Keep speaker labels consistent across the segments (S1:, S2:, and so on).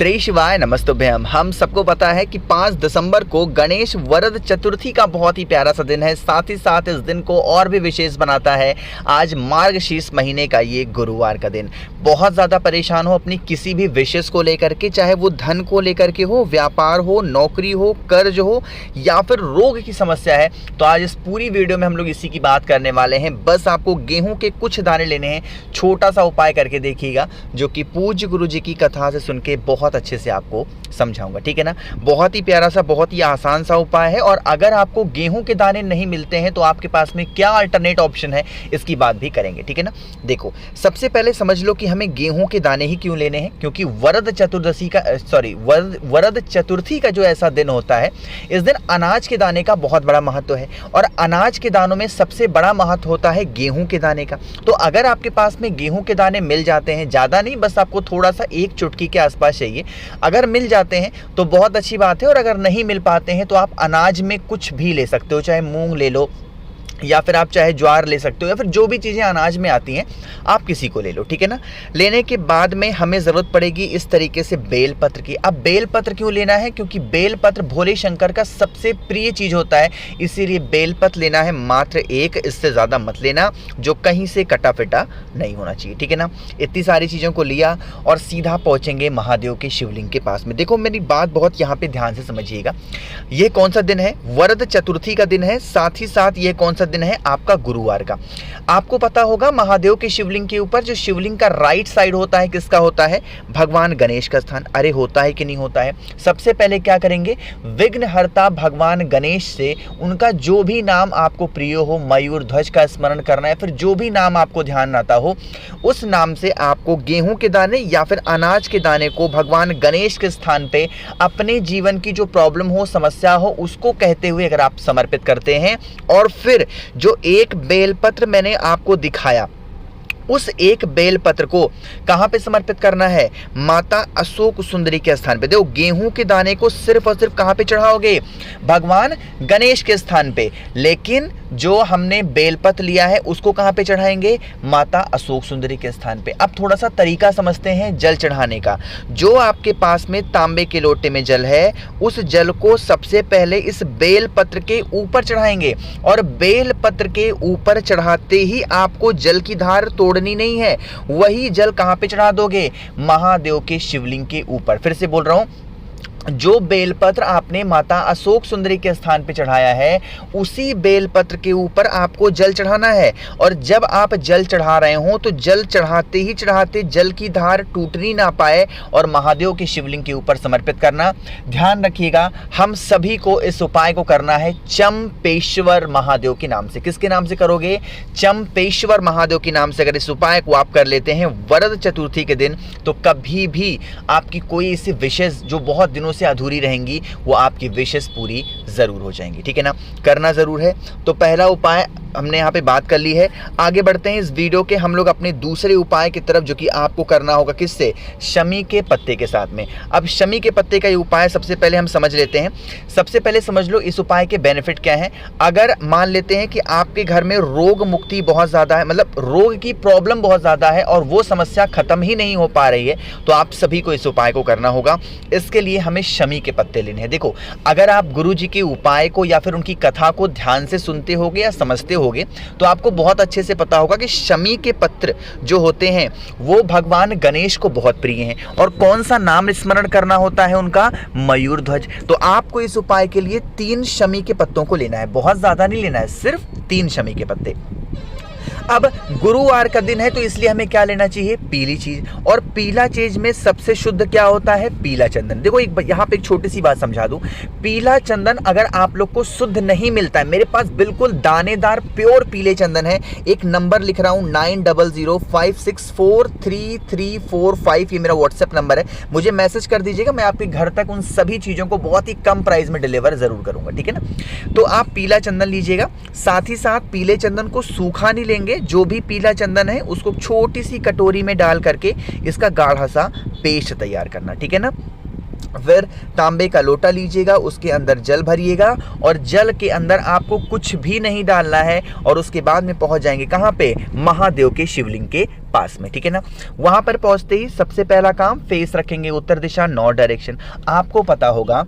S1: श्री शिवाय नमस्तुभ्यम। हम सबको पता है कि 5 दिसंबर को गणेश वरद चतुर्थी का बहुत ही प्यारा सा दिन है। साथ ही साथ इस दिन को और भी विशेष बनाता है आज मार्गशीर्ष महीने का ये गुरुवार का दिन। बहुत ज़्यादा परेशान हो अपनी किसी भी विशेष को लेकर के, चाहे वो धन को लेकर के हो, व्यापार हो, नौकरी हो, कर्ज हो या फिर रोग की समस्या है, तो आज इस पूरी वीडियो में हम लोग इसी की बात करने वाले हैं। बस आपको गेहूं के कुछ दाने लेने हैं, छोटा सा उपाय करके देखिएगा जो कि पूज्य गुरु जी की कथा से सुन के बहुत अच्छे से आपको समझाऊंगा, ठीक है ना। बहुत ही प्यारा सा, बहुत ही आसान सा उपाय है। और अगर आपको गेहूं के दाने नहीं मिलते हैं तो आपके पास में क्या अल्टरनेट ऑप्शन है, इसकी बात भी करेंगे, ठीक है ना। देखो, सबसे पहले समझ लो कि हमें गेहूं के दाने ही क्यों लेने हैं, क्योंकि वरद चतुर्थी का जो ऐसा दिन होता है, इस दिन अनाज के दाने का बहुत बड़ा महत्व है। और अनाज के दानों में सबसे बड़ा महत्व होता है गेहूं के दाने का। तो अगर आपके पास में गेहूं के दाने मिल जाते हैं, ज़्यादा नहीं, बस आपको थोड़ा सा एक चुटकी के आसपास चाहिए, अगर मिल जाते हैं तो बहुत अच्छी बात है। और अगर नहीं मिल पाते हैं तो आप अनाज में कुछ भी ले सकते हो, चाहे मूंग ले लो या फिर आप चाहे ज्वार ले सकते हो, या फिर जो भी चीज़ें अनाज में आती हैं आप किसी को ले लो, ठीक है ना। लेने के बाद में हमें ज़रूरत पड़ेगी इस तरीके से बेल पत्र की। अब बेल पत्र क्यों लेना है, क्योंकि बेल पत्र भोले शंकर का सबसे प्रिय चीज़ होता है, इसीलिए बेल पत्र लेना है मात्र एक, इससे ज़्यादा मत लेना, जो कहीं से कटा फिटा नहीं होना चाहिए, ठीक है ना। इतनी सारी चीज़ों को लिया और सीधा पहुँचेंगे महादेव के शिवलिंग के पास में। देखो, मेरी बात बहुत यहाँ पर ध्यान से समझिएगा। ये कौन सा दिन है? वरद चतुर्थी का दिन है। साथ ही साथ ये कौन सा दिन है? आपका गुरुवार का। आपको पता होगा महादेव के शिवलिंग के ऊपर जो शिवलिंग का राइट साइड होता है, किसका होता है? भगवान गणेश का स्थान। अरे होता है कि नहीं होता है? सबसे पहले क्या करेंगे, विघ्नहर्ता भगवान गणेश से उनका जो भी नाम आपको प्रिय हो, मयूर ध्वज का स्मरण करना है, फिर जो भी नाम आपको ध्यान आता हो, उस नाम से आपको गेहूं के दाने या फिर अनाज के दाने को भगवान गणेश के स्थान पे अपने जीवन की जो प्रॉब्लम हो, समस्या हो, उसको कहते हुए अगर आप समर्पित करते हैं, और फिर जो एक बेलपत्र मैंने आपको दिखाया, उस एक बेलपत्र को कहां पे समर्पित करना है? माता अशोक सुंदरी के स्थान पे। देखो, गेहूं के दाने को सिर्फ और सिर्फ कहां पे चढ़ाओगे? भगवान गणेश के स्थान पे। लेकिन जो हमने बेलपत्र लिया है उसको कहां पे चढ़ाएंगे? माता अशोक सुंदरी के स्थान पे। अब थोड़ा सा तरीका समझते हैं जल चढ़ाने का। जो आपके पास में तांबे के लोटे में जल है, उस जल को सबसे पहले इस बेलपत्र के ऊपर चढ़ाएंगे, और बेलपत्र के ऊपर चढ़ाते ही आपको जल की धार तोड़नी नहीं है। वही जल कहां पे चढ़ा दोगे? महादेव के शिवलिंग के ऊपर। फिर से बोल रहा हूं, जो बेलपत्र आपने माता अशोक सुंदरी के स्थान पे चढ़ाया है, उसी बेलपत्र के ऊपर आपको जल चढ़ाना है। और जब आप जल चढ़ा रहे हो तो जल चढ़ाते ही चढ़ाते जल की धार टूटनी ना पाए और महादेव के शिवलिंग के ऊपर समर्पित करना। ध्यान रखिएगा, हम सभी को इस उपाय को करना है चंपेश्वर महादेव के नाम से। किसके नाम से करोगे? चंपेश्वर महादेव के नाम से। अगर इस उपाय को आप कर लेते हैं वरद चतुर्थी के दिन, तो कभी भी आपकी कोई ऐसी विशेष जो बहुत दिनों से अधूरी रहेंगी, वो आपकी विशेष पूरी जरूर हो जाएंगी, ठीक है ना। करना जरूर है। तो पहला उपाय हमने यहाँ पे बात कर ली है। आगे बढ़ते हैं इस वीडियो के हम लोग अपने दूसरे उपाय की तरफ, जो कि आपको करना होगा किससे? शमी के पत्ते के साथ में। अब शमी के पत्ते का ये उपाय सबसे पहले हम समझ लेते हैं। सबसे पहले समझ लो इस उपाय के बेनिफिट क्या हैं। अगर मान लेते हैं कि आपके घर में रोग मुक्ति बहुत ज़्यादा है, मतलब रोग की प्रॉब्लम बहुत ज़्यादा है और वो समस्या खत्म ही नहीं हो पा रही है, तो आप सभी को इस उपाय को करना होगा। इसके लिए हमें शमी के पत्ते लेने हैं। देखो, अगर आप गुरु जी के उपाय को या फिर उनकी कथा को ध्यान से सुनते होगे या समझते होगे, तो आपको बहुत अच्छे से पता होगा कि शमी के पत्र जो होते हैं वो भगवान गणेश को बहुत प्रिय हैं। और कौन सा नाम स्मरण करना होता है उनका? मयूर ध्वज। तो आपको इस उपाय के लिए 3 शमी के पत्तों को लेना है, बहुत ज्यादा नहीं लेना है, सिर्फ 3 शमी के पत्ते। अब गुरुवार का दिन है तो इसलिए हमें क्या लेना चाहिए? पीली चीज। और पीला चीज में सबसे शुद्ध क्या होता है? पीला चंदन। देखो, यहाँ पे एक छोटी सी बात समझा दूं। पीला चंदन अगर आप लोग को शुद्ध नहीं मिलता है, मेरे पास बिल्कुल दानेदार प्योर पीले चंदन है। एक नंबर लिख रहा हूं 9005643345, ये मेरा व्हाट्सएप नंबर है। मुझे मैसेज कर दीजिएगा, मैं आपके घर तक उन सभी चीजों को बहुत ही कम प्राइस में डिलीवर जरूर करूंगा, ठीक है ना। तो आप पीला चंदन लीजिएगा। साथ ही साथ पीले चंदन को सूखा नहीं लेंगे, जो भी पीला चंदन है उसको छोटी सी कटोरी में डाल करके इसका गाढ़ा सा पेस्ट तैयार करना, ठीक है ना। फिर तांबे का लोटा लीजिएगा, उसके अंदर जल भरिएगा और जल के अंदर आपको कुछ भी नहीं डालना है और उसके बाद में पहुंच जाएंगे कहाँ पे, महादेव के शिवलिंग के पास में, ठीक है ना। वहां पर पहुंचते ही सबसे पहला काम, फेस रखेंगे उत्तर दिशा, नॉर्थ डायरेक्शन। आपको पता होगा,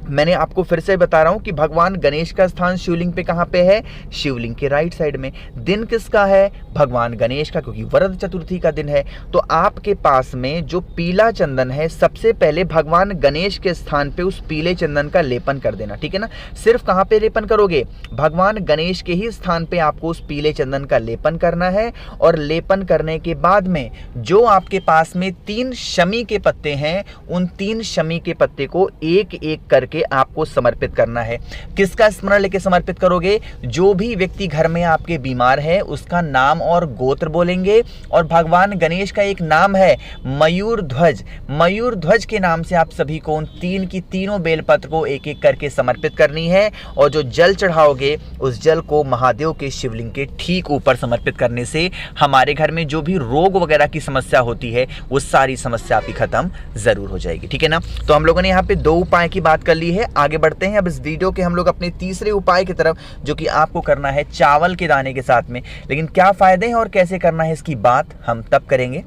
S1: मैंने आपको फिर से बता रहा हूं कि भगवान गणेश का स्थान शिवलिंग पे कहां पे है, शिवलिंग के राइट साइड में। दिन किसका है, भगवान गणेश का, क्योंकि वरद चतुर्थी का दिन है। तो आपके पास में जो पीला चंदन है, सबसे पहले भगवान गणेश के स्थान पे उस पीले चंदन का लेपन कर देना, ठीक है ना। सिर्फ कहां पे लेपन करोगे, भगवान गणेश के ही स्थान पे आपको उस पीले चंदन का लेपन करना है। और लेपन करने के बाद में जो आपके पास में 3 शमी के पत्ते हैं, उन 3 शमी के पत्ते को एक एक करके आपको समर्पित करना है। किसका स्मरण लेके समर्पित करोगे, जो भी व्यक्ति घर में आपके बीमार है उसका नाम और गोत्र बोलेंगे। और भगवान गणेश का एक नाम है मयूर ध्वज, मयूर ध्वज के नाम से आप सभी को उन 3 की तीनों बेलपत्र को एक एक करके समर्पित करनी है। और जो जल चढ़ाओगे, उस जल को महादेव के शिवलिंग के ठीक ऊपर समर्पित करने से हमारे घर में जो भी रोग वगैरह की समस्या होती है, वो सारी समस्या आपकी खत्म जरूर हो जाएगी, ठीक है ना। तो हम लोगों ने यहाँ पे 2 उपाय की बात कर ली है। आगे बढ़ते हैं अब इस वीडियो के हम लोग अपने तीसरे उपाय की तरफ, जो कि आपको करना है चावल के दाने के साथ में। लेकिन क्या फायदे हैं और कैसे करना है, इसकी बात हम तब करेंगे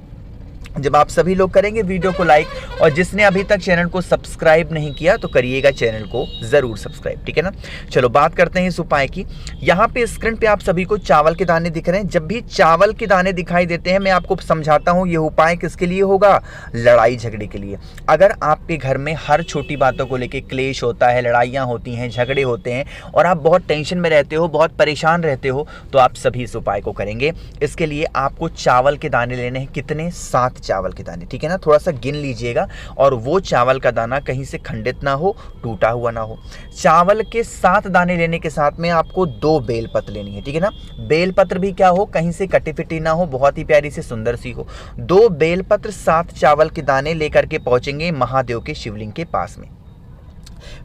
S1: जब आप सभी लोग करेंगे वीडियो को लाइक। और जिसने अभी तक चैनल को सब्सक्राइब नहीं किया तो करिएगा चैनल को जरूर सब्सक्राइब, ठीक है ना। चलो बात करते हैं इस उपाय की। यहाँ पे स्क्रीन पे आप सभी को चावल के दाने दिख रहे हैं। जब भी चावल के दाने दिखाई देते हैं, मैं आपको समझाता हूँ ये उपाय किसके लिए होगा, लड़ाई झगड़े के लिए। अगर आपके घर में हर छोटी बातों को लेकर क्लेश होता है, लड़ाइयाँ होती हैं, झगड़े होते हैं और आप बहुत टेंशन में रहते हो, बहुत परेशान रहते हो, तो आप सभी इस उपाय को करेंगे। इसके लिए आपको चावल के दाने लेने हैं। कितने, 7 चावल के दाने, ठीक है ना। थोड़ा सा गिन लीजिएगा और वो चावल का दाना कहीं से खंडित ना हो, टूटा हुआ ना हो। चावल के 7 दाने लेने के साथ में आपको 2 बेलपत्र लेनी है, ठीक है ना। बेलपत्र भी क्या हो, कहीं से कटी फिटी ना हो, बहुत ही प्यारी सी सुंदर सी हो। 2 बेलपत्र 7 चावल के दाने लेकर के पहुंचेंगे महादेव के शिवलिंग के पास में।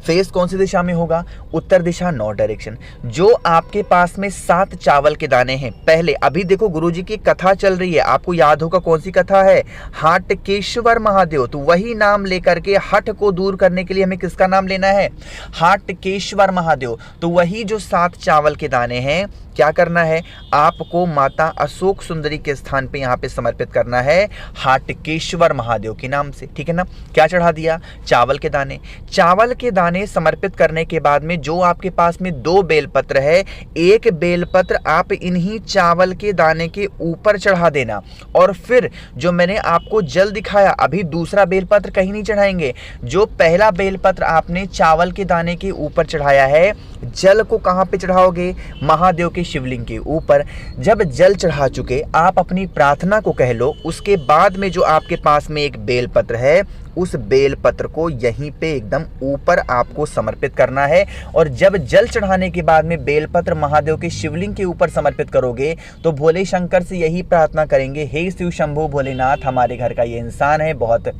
S1: फेस कौन सी दिशा में होगा, उत्तर दिशा, नॉर्थ डायरेक्शन। जो आपके पास में 7 चावल के दाने हैं, पहले अभी देखो गुरुजी की कथा चल रही है, आपको याद होगा कौन सी कथा है, हाटकेश्वर महादेव। तो वही नाम लेकर के हट को दूर करने के लिए हमें किसका नाम लेना है, हाटकेश्वर महादेव। तो वही जो 7 चावल के दाने हैं, क्या करना है, आपको माता अशोक सुंदरी के स्थान पे यहाँ पे समर्पित करना है, हाटकेश्वर महादेव के नाम से, ठीक है ना। क्या चढ़ा दिया, चावल के दाने। चावल के दाने समर्पित करने के बाद में जो आपके पास में 2 बेलपत्र है, एक बेलपत्र आप इन्हीं चावल के दाने के ऊपर चढ़ा देना। और फिर जो मैंने आपको जल दिखाया, अभी दूसरा बेलपत्र कहीं नहीं चढ़ाएंगे। जो पहला बेलपत्र आपने चावल के दाने के ऊपर चढ़ाया है, जल को कहां पे चढ़ाओगे, महादेव के शिवलिंग के ऊपर। जब जल चढ़ा चुके, आप अपनी प्रार्थना को कह लो। उसके बाद में जो आपके पास में एक बेलपत्र है, उस बेलपत्र को यहीं पे एकदम ऊपर आपको समर्पित करना है। और जब जल चढ़ाने के बाद में बेलपत्र महादेव के शिवलिंग के ऊपर समर्पित करोगे, तो भोले शंकर से यही प्रार्थना करेंगे, हे शिव शंभु भोलेनाथ, हमारे घर का ये इंसान है, बहुत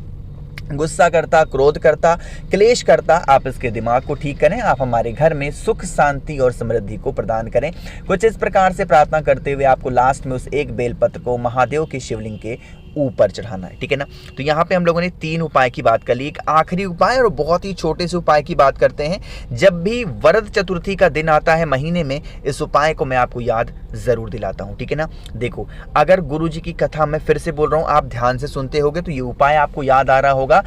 S1: गुस्सा करता, क्रोध करता, क्लेश करता, आप इसके दिमाग को ठीक करें, आप हमारे घर में सुख, शांति और समृद्धि को प्रदान करें। कुछ इस प्रकार से प्रार्थना करते हुए आपको लास्ट में उस एक बेलपत्र को महादेव के शिवलिंग के ऊपर चढ़ाना है, ठीक है ना। तो यहाँ पे हम लोगों ने 3 उपाय की बात कर ली। एक आखिरी उपाय और बहुत ही छोटे से उपाय की बात करते हैं। जब भी वरद चतुर्थी का दिन आता है महीने में, इस उपाय को मैं आपको याद जरूर दिलाता हूँ, ठीक है ना। देखो, अगर गुरुजी की कथा मैं फिर से बोल रहा हूँ, आप ध्यान से सुनते होगे तो ये उपाय आपको याद आ रहा होगा।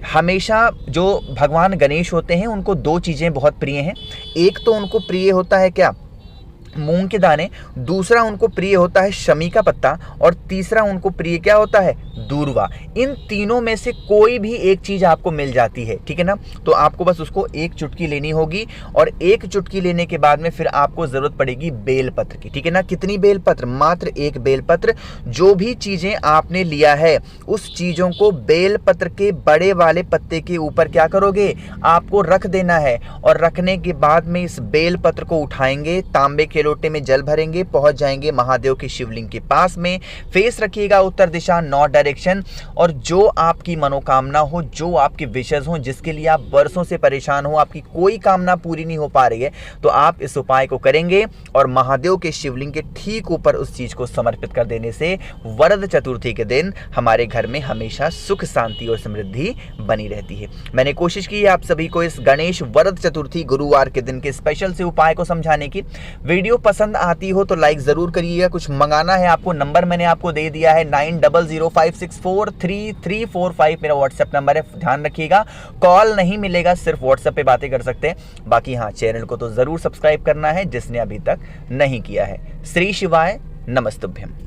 S1: हमेशा जो भगवान गणेश होते हैं, उनको 2 चीजें बहुत प्रिय हैं। एक तो उनको प्रिय होता है क्या, मूंग के दाने, दूसरा उनको प्रिय होता है शमी का पत्ता, और तीसरा उनको प्रिय क्या होता है, दूर्वा। इन तीनों में से कोई भी एक चीज आपको मिल जाती है, ठीक है ना। तो आपको बस उसको 1 चुटकी लेनी होगी, और 1 चुटकी लेने के बाद में फिर आपको जरूरत पड़ेगी बेलपत्र की, ठीक है ना। कितनी बेलपत्र, मात्र 1 बेलपत्र। जो भी चीजें आपने लिया है, उस चीजों को बेलपत्र के बड़े वाले पत्ते के ऊपर क्या करोगे, आपको रख देना है। और रखने के बाद में इस बेलपत्र को उठाएंगे, तांबे के लोटे में जल भरेंगे, पहुंच जाएंगे महादेव के शिवलिंग के पास में, फेस रखिएगा उत्तर दिशा, नॉर्थ डायरेक्शन। और जो आपकी मनोकामना हो, जो आपकी विशेष हो, जिसके लिए आप वर्षों से परेशान हो, आपकी कोई कामना पूरी नहीं हो पा रही है, तो आप इस उपाय को करेंगे और महादेव के शिवलिंग के ठीक ऊपर उस चीज को समर्पित कर देने से वरद चतुर्थी के दिन हमारे घर में हमेशा सुख, शांति और समृद्धि बनी रहती है। मैंने कोशिश की है आप सभी को इस गणेश वरद चतुर्थी गुरुवार के दिन के स्पेशल से उपाय को समझाने की। वीडियो पसंद आती हो तो लाइक जरूर करिएगा। कुछ मंगाना है आपको, नंबर मैंने आपको दे दिया है 9005643345 मेरा व्हाट्सएप नंबर है, ध्यान रखिएगा। कॉल नहीं मिलेगा, सिर्फ व्हाट्सएप पे बातें कर सकते हैं। बाकी हाँ, चैनल को तो जरूर सब्सक्राइब करना है जिसने अभी तक नहीं किया है। श्री शिवाय, नमस्तुभ्यम।